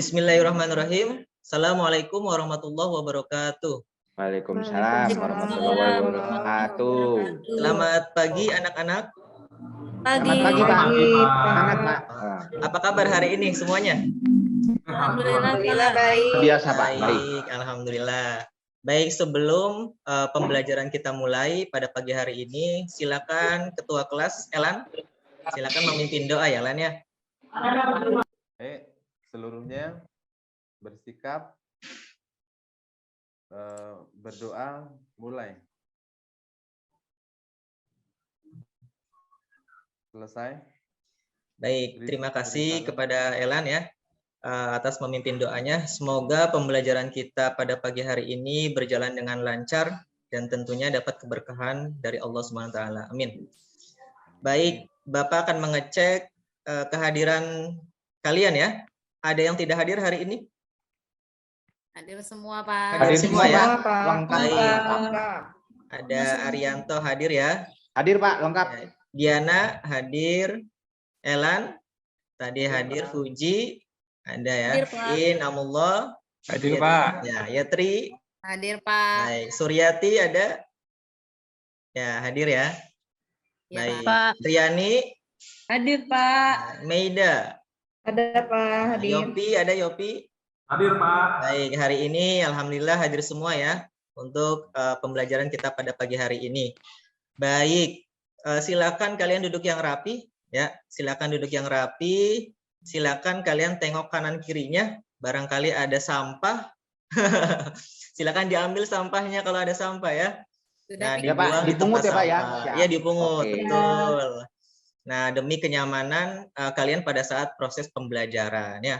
Bismillahirrahmanirrahim. Assalamualaikum warahmatullahi wabarakatuh. Waalaikumsalam warahmatullahi wabarakatuh. Selamat pagi anak-anak. Selamat pagi Pak. Semangat Pak. Apa kabar hari ini semuanya? Alhamdulillah baik. Biasa Pak. Baik, alhamdulillah. Baik, sebelum pembelajaran kita mulai pada pagi hari ini, silakan Ketua Kelas Elan, silakan memimpin doa ya Elan ya. Seluruhnya bersikap, berdoa, mulai. Selesai. Baik, terima kasih kepada Elan ya atas memimpin doanya. Semoga pembelajaran kita pada pagi hari ini berjalan dengan lancar dan tentunya dapat keberkahan dari Allah Subhanahu wa taala. Amin. Baik, Bapak akan mengecek kehadiran kalian ya. Ada yang tidak hadir hari ini? Hadir semua, Pak. Hadir semua ya. Lengkap. Ada Arianto hadir ya. Hadir Pak, lengkap. Diana hadir. Elan tadi hadir. Fuji ada ya. Hadir, Pak. Amullah Hadir Pak. Ya, Yatri Hadir, Pak. baik. Suryati ada ya, hadir ya. Ya, Baik. Pak. Triani Hadir Pak. Meida Ada Pak. Hadir. Yopi ada. Yopi Hadir Pak. baik. Hari ini alhamdulillah hadir semua ya untuk pembelajaran kita pada pagi hari ini. Baik, silakan kalian duduk yang rapi ya. Silakan duduk yang rapi. Silakan kalian tengok kanan kirinya, barangkali ada sampah. Silakan diambil sampahnya kalau ada sampah ya. Sudah, Nah, Ya, Pak. dibuang di Dipungut tempat ya, Pak, ya? sampah. Siap. Iya, dipungut, Oke. betul. Nah, demi kenyamanan kalian pada saat proses pembelajaran ya.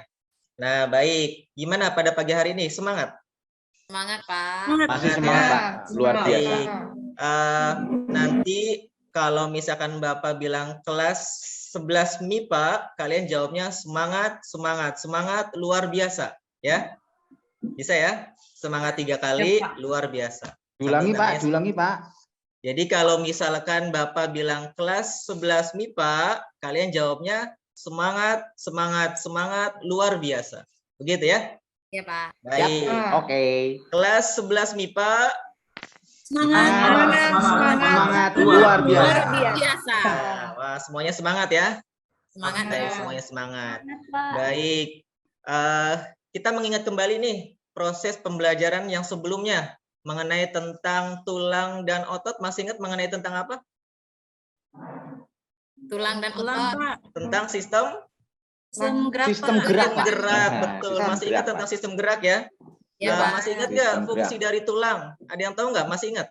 Nah, baik. Gimana pada pagi hari ini? Semangat? Semangat, Pak. Masih semangat Pak. Luar biasa. Baik. Nanti kalau misalkan Bapak bilang kelas 11 MIPA, kalian jawabnya semangat, semangat, semangat luar biasa ya. Bisa ya? Semangat 3 kali, luar biasa. Diulangi Sambil Pak, namanya- diulangi Pak. Jadi kalau misalkan Bapak bilang kelas 11 MIPA, kalian jawabnya semangat, semangat, semangat, luar biasa. Begitu ya? Ya, Pak. Baik. Oke. Kelas 11 MIPA, Semangat luar biasa. Biasa. wah, semuanya semangat ya. Semangat, Baik, ya. semuanya semangat. Baik. Kita mengingat kembali nih proses pembelajaran yang sebelumnya mengenai tentang tulang dan otot. Masih ingat mengenai tentang apa? Tulang dan otot. Tentang sistem Sistem gerak Sistem Pak. gerak, Nah, betul. sistem Masih gerak, ingat Pak. tentang sistem gerak ya? Ya, Pak. Masih ingat Sistem nggak gerak. fungsi dari tulang? Ada yang tahu nggak? Masih ingat?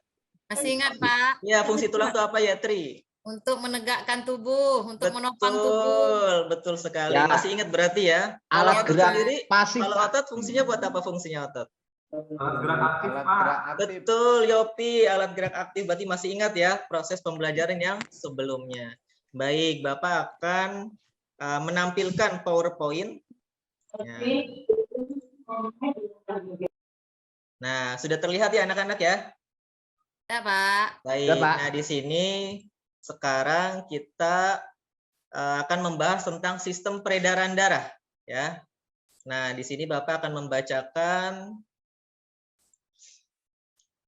Masih ingat, Pak? Ya, fungsi tulang itu apa ya, Tri? Untuk menegakkan tubuh, untuk menopang tubuh. Betul, betul sekali. Ya. Masih ingat berarti ya? Kalau Alat otot gerak sendiri, pasif. kalau Pak. otot fungsinya buat apa fungsinya otot? Alat gerak aktif Alat Pak. gerak aktif. Betul, Yopi, alat gerak aktif. Berarti masih ingat ya proses pembelajaran yang sebelumnya. Baik, Bapak akan menampilkan PowerPoint. Ya. Nah, sudah terlihat ya anak-anak ya? Ya, Pak. Baik, Ya, Pak. nah di sini sekarang kita akan membahas tentang sistem peredaran darah ya. Nah, di sini Bapak akan membacakan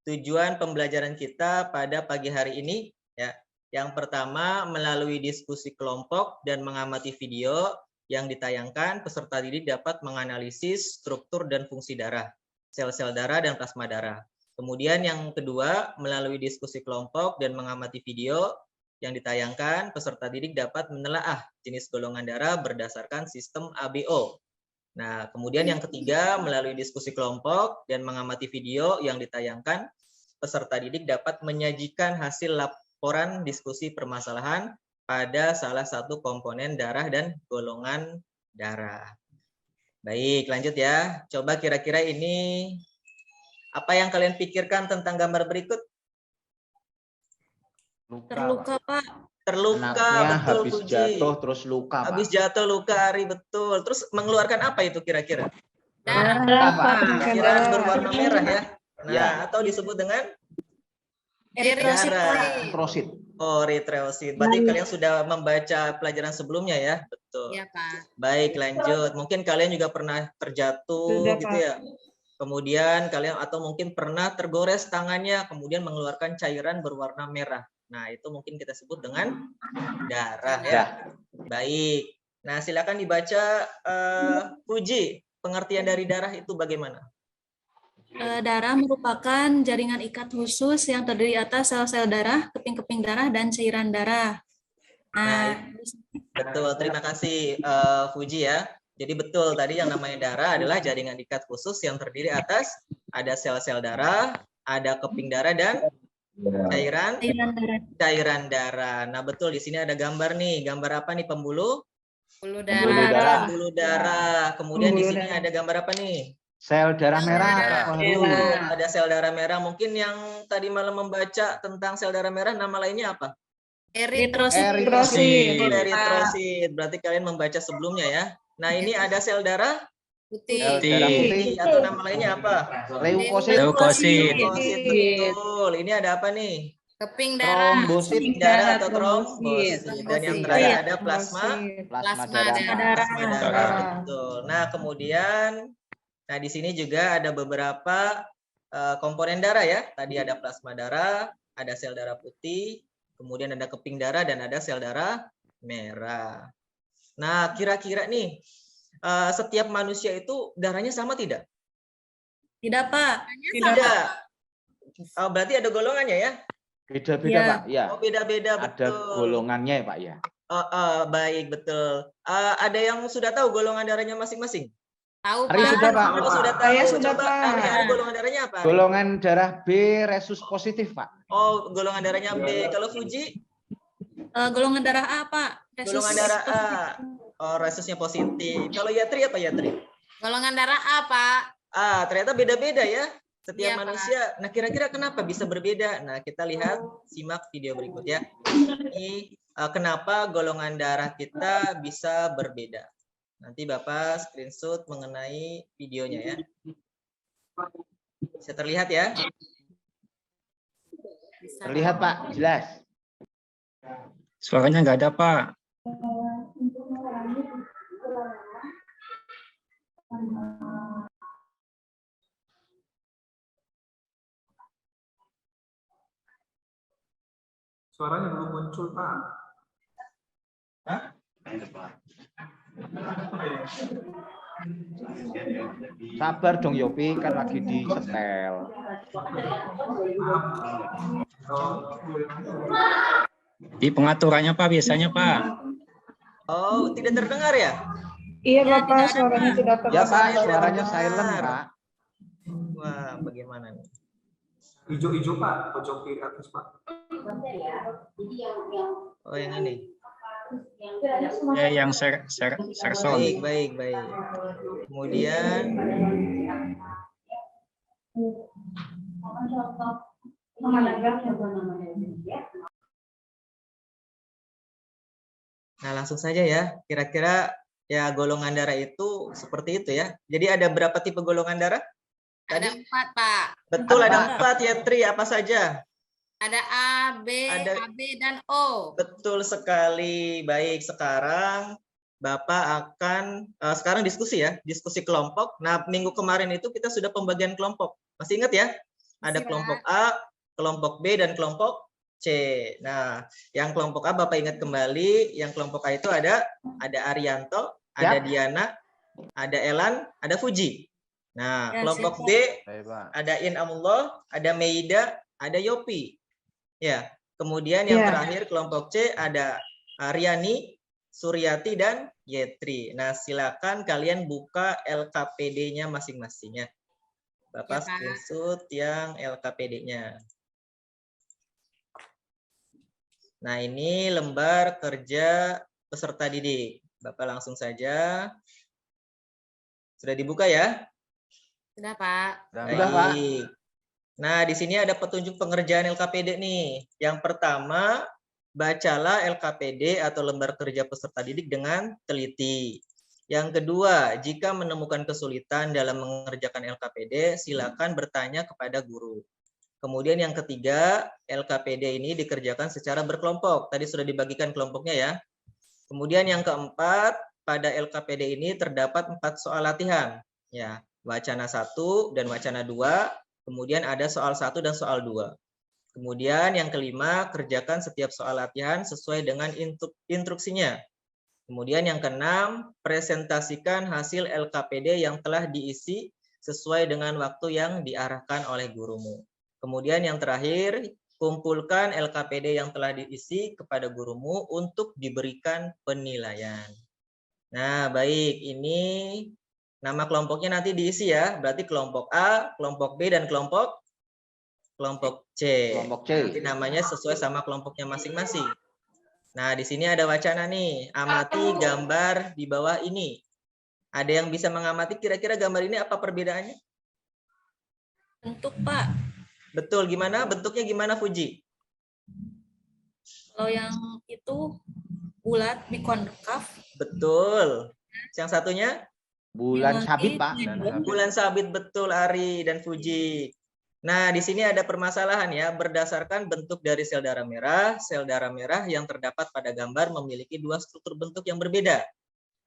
tujuan pembelajaran kita pada pagi hari ini ya. Yang pertama, melalui diskusi kelompok dan mengamati video yang ditayangkan, peserta didik dapat menganalisis struktur dan fungsi darah, sel-sel darah dan plasma darah. Kemudian yang kedua, melalui diskusi kelompok dan mengamati video yang ditayangkan, peserta didik dapat menelaah jenis golongan darah berdasarkan sistem ABO. Nah, kemudian yang ketiga, melalui diskusi kelompok dan mengamati video yang ditayangkan, peserta didik dapat menyajikan hasil laporan diskusi permasalahan pada salah satu komponen darah dan golongan darah. Baik, lanjut ya. Coba kira-kira ini apa yang kalian pikirkan tentang gambar berikut? Terluka, Pak. Terluka, Anaknya betul habis Puji. jatuh terus luka Pak. Habis jatuh luka, Ari, betul. Terus mengeluarkan apa itu kira-kira? Darah. Cairan berwarna merah ya. Nah, Ya. atau disebut dengan Eritrosit. darah. Prosit. Oh, retrosit. Berarti kalian sudah membaca pelajaran sebelumnya ya? Betul. Iya, Pak. Baik, lanjut. Mungkin kalian juga pernah terjatuh Sudah, gitu Pak. ya. Kemudian kalian atau mungkin pernah tergores tangannya, kemudian mengeluarkan cairan berwarna merah. Nah, itu mungkin kita sebut dengan darah ya. Baik. Nah, silakan dibaca Puji. Pengertian dari darah itu bagaimana? Darah merupakan jaringan ikat khusus yang terdiri atas sel-sel darah, keping-keping darah, dan cairan darah. Nah, betul. Terima kasih Fuji ya. Jadi betul tadi yang namanya darah adalah jaringan ikat khusus yang terdiri atas ada sel-sel darah, ada keping darah dan cairan darah. Nah, betul di sini ada gambar nih. Gambar apa nih pembuluh? Pembuluh darah. Pembuluh darah. Kemudian di sini ada gambar apa nih? Sel darah merah. Ada sel darah merah. Mungkin yang tadi malam membaca tentang sel darah merah, nama lainnya apa? Eritrosit. Eritrosit. Berarti kalian membaca sebelumnya ya. Nah, ini ada sel darah Putih. Darah putih. atau nama lainnya apa? Leukosit. Leukosit. Betul. Ini ada apa nih? Keping darah. Trombosit. Darah atau trombosit. Dan yang terakhir ada plasma Plasma Plasma darah. darah. Betul. Nah, kemudian di sini juga ada beberapa komponen darah ya. Tadi ada plasma darah, ada sel darah putih, kemudian ada keping darah dan ada sel darah merah. Nah, kira-kira nih setiap manusia itu darahnya sama tidak? Tidak, Pak. Tidak. Oh, berarti ada golongannya ya? Beda-beda, Pak. Ya. Oh, beda-beda, betul. Ada golongannya ya, Pak ya. Baik, betul. Ada yang sudah tahu golongan darahnya masing-masing? Tahu, Ari Pak. sudah, Pak. Oh, sudah tahu. Saya sudah, Coba, Pak. Ari, golongan darahnya apa? Ari? Golongan darah B resus positif, Pak. Oh, golongan darahnya B. Kalau Fuji? Golongan darah A, Pak. Golongan darah A. Oh, resusnya positif. Kalau Yatri apa Yatri? Golongan darah A, Pak. Ternyata beda-beda ya setiap Iya, Pak. manusia. Nah, kira-kira kenapa bisa berbeda? Nah, kita lihat, simak video berikut ya. Ini kenapa golongan darah kita bisa berbeda. Nanti Bapak screenshot mengenai videonya ya. Bisa terlihat ya? Terlihat, Pak. Jelas. Suaranya nggak ada, Pak. Suaranya belum muncul, Pak. Sabar dong, Yopi. Kan lagi di setel. Di pengaturannya, Pak, biasanya, Pak. Oh, tidak terdengar ya? Iya, Bapak, suaranya tidak Ya, terdengar. Pak. Suaranya silent, Pak. Wah, bagaimana nih? Hijau-hijau, Pak. Pojok kiri atas, Pak. Oh, yang ini. Yang serson. Baik. Kemudian nah, langsung saja ya. Kira-kira ya golongan darah itu seperti itu ya. Jadi ada berapa tipe golongan darah? Ada 4, Pak. Betul, ada 4 ya, Tri. Apa saja? Ada A, B, Ada- AB, dan O. Betul sekali. Baik, sekarang Bapak akan sekarang diskusi ya, diskusi kelompok. Nah, minggu kemarin itu kita sudah pembagian kelompok. Masih ingat ya? Ada Masih, kelompok A, kelompok B, dan kelompok C. Nah, yang kelompok A Bapak ingat kembali, yang kelompok A itu ada Arianto, ada Diana, ada Elan, ada Fuji. Nah, Ya, kelompok siap, B Baik, Pak. ada Inamullah, ada Meida, ada Yopi. Ya, kemudian yang Ya. terakhir kelompok C ada Riani, Suryati, dan Yetri. Nah, silakan kalian buka LKPD-nya masing-masing ya. Bapak Ya, Pak. screenshot yang LKPD-nya. Nah, ini lembar kerja peserta didik. Bapak langsung saja. Sudah dibuka ya? Sudah, Pak. Dan Sudah, Pak. Baik. Nah, di sini ada petunjuk pengerjaan LKPD nih. Yang pertama, bacalah LKPD atau lembar kerja peserta didik dengan teliti. Yang kedua, jika menemukan kesulitan dalam mengerjakan LKPD, silakan bertanya kepada guru. Kemudian yang ketiga, LKPD ini dikerjakan secara berkelompok. Tadi sudah dibagikan kelompoknya ya. Kemudian yang keempat, pada LKPD ini terdapat 4 soal latihan. Ya, wacana 1 dan wacana 2, kemudian ada soal 1 dan soal 2. Kemudian yang kelima, kerjakan setiap soal latihan sesuai dengan instruksinya. Kemudian yang keenam, presentasikan hasil LKPD yang telah diisi sesuai dengan waktu yang diarahkan oleh gurumu. Kemudian yang terakhir, kumpulkan LKPD yang telah diisi kepada gurumu untuk diberikan penilaian. Nah, baik, ini nama kelompoknya nanti diisi ya. Berarti kelompok A, kelompok B, dan kelompok C. Kelompok C. Nanti namanya sesuai sama kelompoknya masing-masing. Nah, di sini ada wacana nih, amati gambar di bawah ini. Ada yang bisa mengamati kira-kira gambar ini apa perbedaannya? Bentuk, Pak. Betul, gimana? Bentuknya gimana, Fuji? Kalau yang itu bulat, bikonkaf. Betul. Yang satunya? Bulan sabit, Pak. Bulan sabit, betul, Ari dan Fuji. Nah, di sini ada permasalahan ya, berdasarkan bentuk dari sel darah merah yang terdapat pada gambar memiliki 2 struktur bentuk yang berbeda.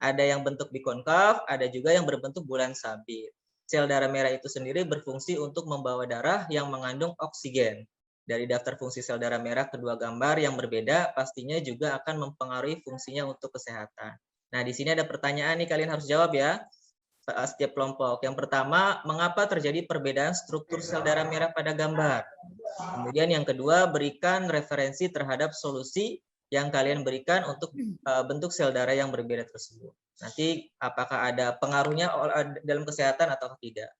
Ada yang bentuk bikonkaf, ada juga yang berbentuk bulan sabit. Sel darah merah itu sendiri berfungsi untuk membawa darah yang mengandung oksigen. Dari daftar fungsi sel darah merah kedua gambar yang berbeda pastinya juga akan mempengaruhi fungsinya untuk kesehatan. Nah, di sini ada pertanyaan nih, kalian harus jawab ya. Setiap kelompok. Yang pertama, mengapa terjadi perbedaan struktur sel darah merah pada gambar? Kemudian yang kedua, berikan referensi terhadap solusi yang kalian berikan untuk bentuk sel darah yang berbeda tersebut. Nanti apakah ada pengaruhnya dalam kesehatan atau tidak.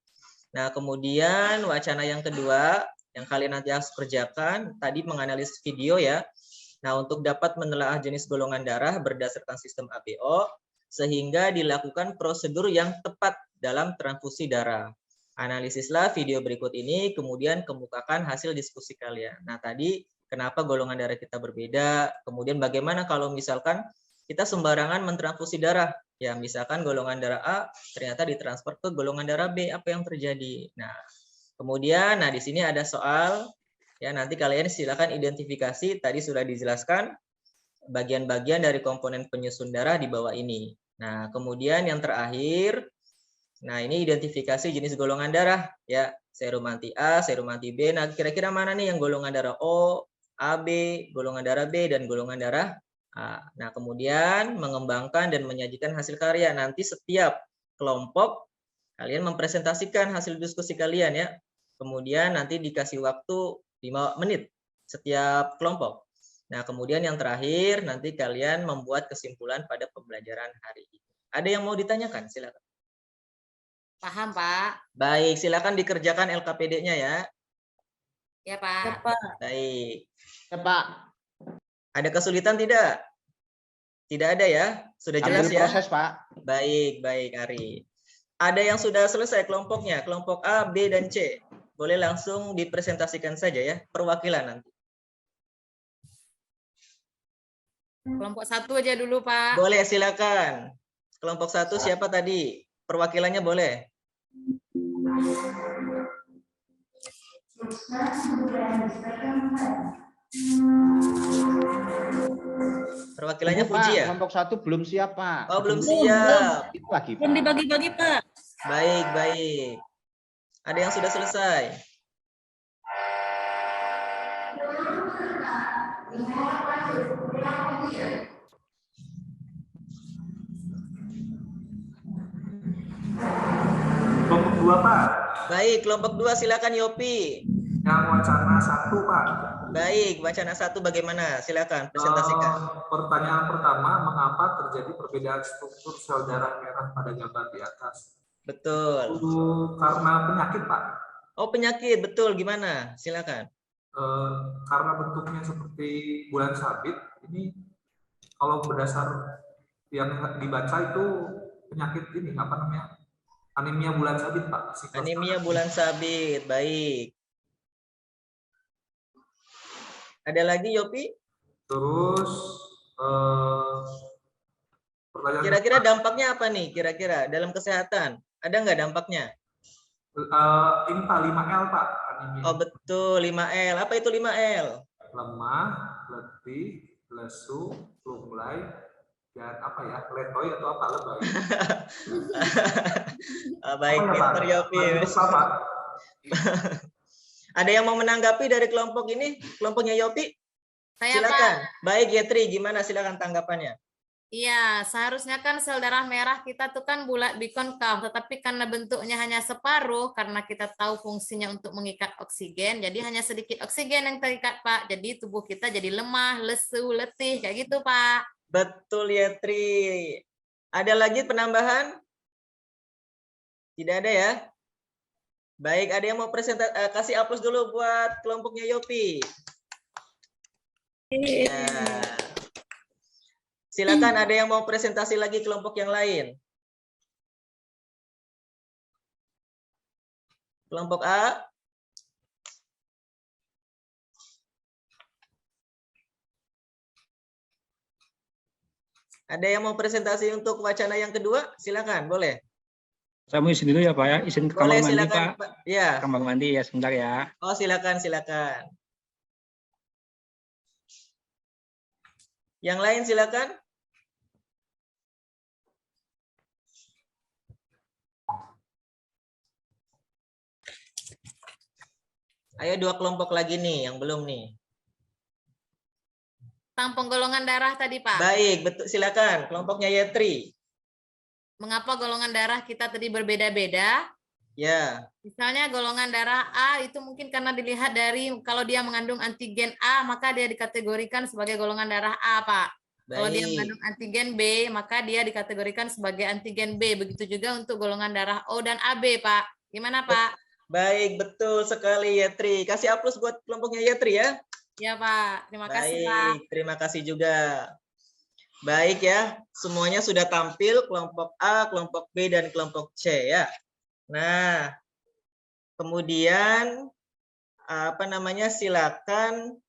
Nah, kemudian wacana yang kedua yang kalian nanti harus kerjakan, tadi menganalisis video ya. Nah, untuk dapat menelaah jenis golongan darah berdasarkan sistem ABO, sehingga dilakukan prosedur yang tepat dalam transfusi darah. Analisislah video berikut ini, kemudian kemukakan hasil diskusi kalian. Nah, tadi kenapa golongan darah kita berbeda, kemudian bagaimana kalau misalkan kita sembarangan mentransfusi darah. Ya, misalkan golongan darah A ternyata ditransfer ke golongan darah B, apa yang terjadi? Nah, kemudian di sini ada soal ya, nanti kalian silakan identifikasi, tadi sudah dijelaskan bagian-bagian dari komponen penyusun darah di bawah ini. Nah, kemudian yang terakhir, nah ini identifikasi jenis golongan darah ya, serum anti A, serum anti B. Nah, kira-kira mana nih yang golongan darah O, AB, golongan darah B, dan golongan darah A. Nah, kemudian mengembangkan dan menyajikan hasil karya. Nanti setiap kelompok kalian mempresentasikan hasil diskusi kalian ya. Kemudian nanti dikasih waktu 5 menit setiap kelompok. Nah, kemudian yang terakhir nanti kalian membuat kesimpulan pada pembelajaran hari ini. Ada yang mau ditanyakan? Silakan. Paham, Pak. Baik, silakan dikerjakan LKPD-nya ya. Ya, Pak. Baik. Ya, Pak. Ada kesulitan tidak? Tidak ada ya? Sudah jelas Ambil ya? proses, Pak. Baik, baik, Ari. Ada yang sudah selesai kelompoknya, kelompok A, B, dan C. Boleh langsung dipresentasikan saja ya, perwakilan nanti. Kelompok 1 aja dulu, Pak. Boleh, silakan. Kelompok 1 siapa tadi? Perwakilannya boleh. Perwakilannya Pak, Fuji ya? kelompok 1 belum siap, Pak. Oh, belum siap. Itu lagi, Pak. Belum dibagi-bagi, Pak. Baik, baik. Ada yang sudah selesai? Kelompok 2, Pak. Baik, kelompok 2 silakan Yopi. Yang wacana 1, Pak. Baik, wacana 1 bagaimana? Silakan presentasikan. Pertanyaan pertama, mengapa terjadi perbedaan struktur sel darah merah pada gambar di atas? Betul. Karena penyakit, Pak. Oh, penyakit, betul. Gimana? Silakan. Karena bentuknya seperti bulan sabit, ini kalau berdasar yang dibaca itu penyakit ini, apa namanya? Anemia bulan sabit, Pak. Anemia bulan sabit, baik. Ada lagi, Yopi? Terus pertanyaan Kira-kira dampaknya apa nih? Kira-kira dalam kesehatan ada nggak dampaknya? ini Pak 5L, Pak. anemia. Oh betul, 5L. Apa itu 5L? Lemah, letih, lesu, lunglai, dan apa ya, letoy atau apa lebay. Baik, Mr. Yopi. Ada yang mau menanggapi dari kelompok ini? Kelompoknya Yopi? Saya, Silakan. Pak. Baik, Yetri, gimana? Silakan tanggapannya. Iya, seharusnya kan sel darah merah kita tuh kan bulat bikonkaf, tetapi karena bentuknya hanya separuh, karena kita tahu fungsinya untuk mengikat oksigen, jadi hanya sedikit oksigen yang terikat, Pak. Jadi tubuh kita jadi lemah, lesu, letih, kayak gitu, Pak. Betul, Yetri. Ada lagi penambahan? Tidak ada ya? Baik, ada yang mau kasih aplaus dulu buat kelompoknya Yopi. Ya. Silakan, ada yang mau presentasi lagi kelompok yang lain. Kelompok A. Ada yang mau presentasi untuk wacana yang kedua? Silakan, boleh. Saya mau izin dulu ya Pak ya, izin ke Boleh, kamar mandi silakan, Pak. Ya. Kamar mandi ya sebentar ya. Oh, silakan, silakan. Yang lain silakan. Ayo, 2 kelompok lagi nih yang belum nih. Tentang penggolongan darah tadi, Pak. Baik, betul, silakan. Kelompoknya Yetri. Mengapa golongan darah kita tadi berbeda-beda? Ya. Misalnya golongan darah A itu mungkin karena dilihat dari kalau dia mengandung antigen A, maka dia dikategorikan sebagai golongan darah A, Pak. Kalau dia mengandung antigen B, maka dia dikategorikan sebagai antigen B. Begitu juga untuk golongan darah O dan AB, Pak. Gimana, Pak? Baik, betul sekali Yetri. Kasih aplaus buat kelompoknya Yetri ya. Ya, Pak. Terima kasih, Pak. Baik, terima kasih juga. Baik ya, semuanya sudah tampil kelompok A, kelompok B, dan kelompok C ya. Nah, kemudian silakan.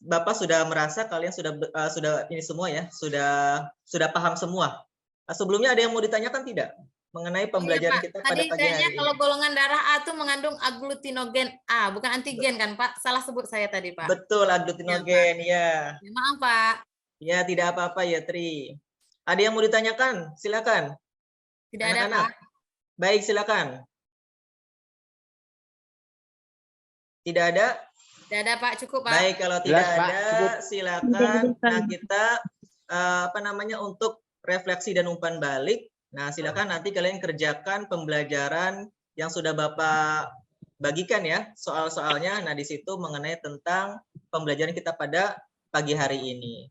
Bapak sudah merasa kalian sudah ini semua ya, sudah paham semua. Sebelumnya ada yang mau ditanyakan tidak mengenai pembelajaran kita pada Tadi pagi kayaknya hari ini? kalau golongan darah A itu mengandung agglutinogen A, bukan antigen kan, Pak? Salah sebut saya tadi, Pak. Betul, agglutinogen ya. Maaf, Pak. Ya, tidak apa-apa ya, Tri. Ada yang mau ditanyakan? Silakan. Tidak ada, Pak. Baik, silakan. Tidak ada? Tidak ada, Pak. Cukup, Pak. Baik, kalau tidak Jelas, Pak. ada, Cukup. silakan. Nah, kita untuk refleksi dan umpan balik. Nah, silakan nanti kalian kerjakan pembelajaran yang sudah Bapak bagikan ya, soal-soalnya. Nah, di situ mengenai tentang pembelajaran kita pada pagi hari ini.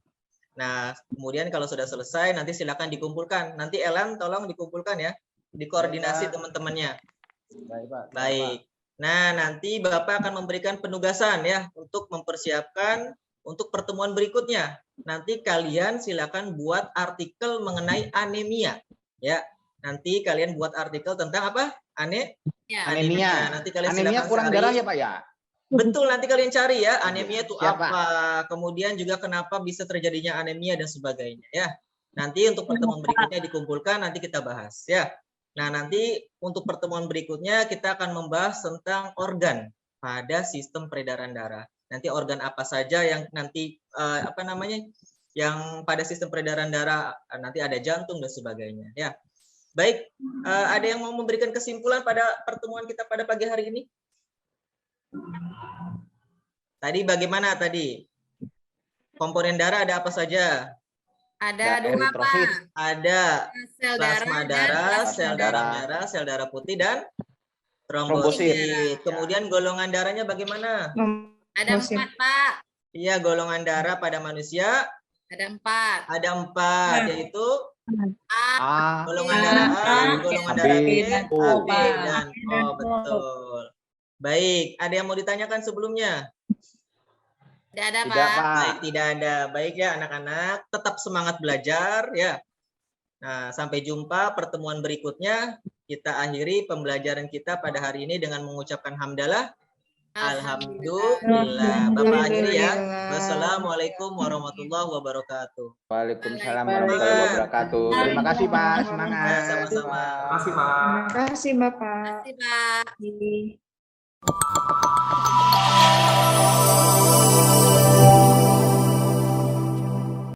Nah, kemudian kalau sudah selesai, nanti silakan dikumpulkan. Nanti Elan tolong dikumpulkan ya, dikoordinasi teman-temannya. Baik, Pak. Baik. Nah, nanti Bapak akan memberikan penugasan ya, untuk mempersiapkan untuk pertemuan berikutnya. Nanti kalian silakan buat artikel mengenai anemia. Ya, nanti kalian buat artikel tentang apa? Anemia. Nanti kalian Anemia silakan kurang cari. darah ya Pak ya? Betul, nanti kalian cari ya anemia itu Siap, apa, kemudian juga kenapa bisa terjadinya anemia dan sebagainya ya. Nanti untuk pertemuan berikutnya dikumpulkan, nanti kita bahas ya. Nah, nanti untuk pertemuan berikutnya kita akan membahas tentang organ pada sistem peredaran darah. Nanti organ apa saja yang nanti yang pada sistem peredaran darah, nanti ada jantung dan sebagainya ya. Baik, ada yang mau memberikan kesimpulan pada pertemuan kita pada pagi hari ini? Tadi bagaimana tadi? Komponen darah ada apa saja? Ada 2, Pak. Ada Sel plasma darah, sel darah merah, sel darah putih, dan trombosit. Kemudian golongan darahnya bagaimana? Ada 4, Pak. Iya, golongan darah pada manusia Ada 4. ada 4, yaitu A, golongan darah A, golongan darah B, O. AB, dan O. Betul. Baik, ada yang mau ditanyakan sebelumnya? Tidak ada, Tidak, Pak. Pak. Baik, tidak ada. Baik ya anak-anak, tetap semangat belajar ya. Nah, sampai jumpa pertemuan berikutnya. Kita akhiri pembelajaran kita pada hari ini dengan mengucapkan hamdalah. Alhamdulillah. Bapak akhiri ya. Wassalamualaikum warahmatullahi wabarakatuh. Waalaikumsalam warahmatullahi wabarakatuh. Terima kasih Pak, semangat. Sama-sama. Terima kasih, Pak. Terima kasih Bapak. Terima kasih, Pak. Terima kasih.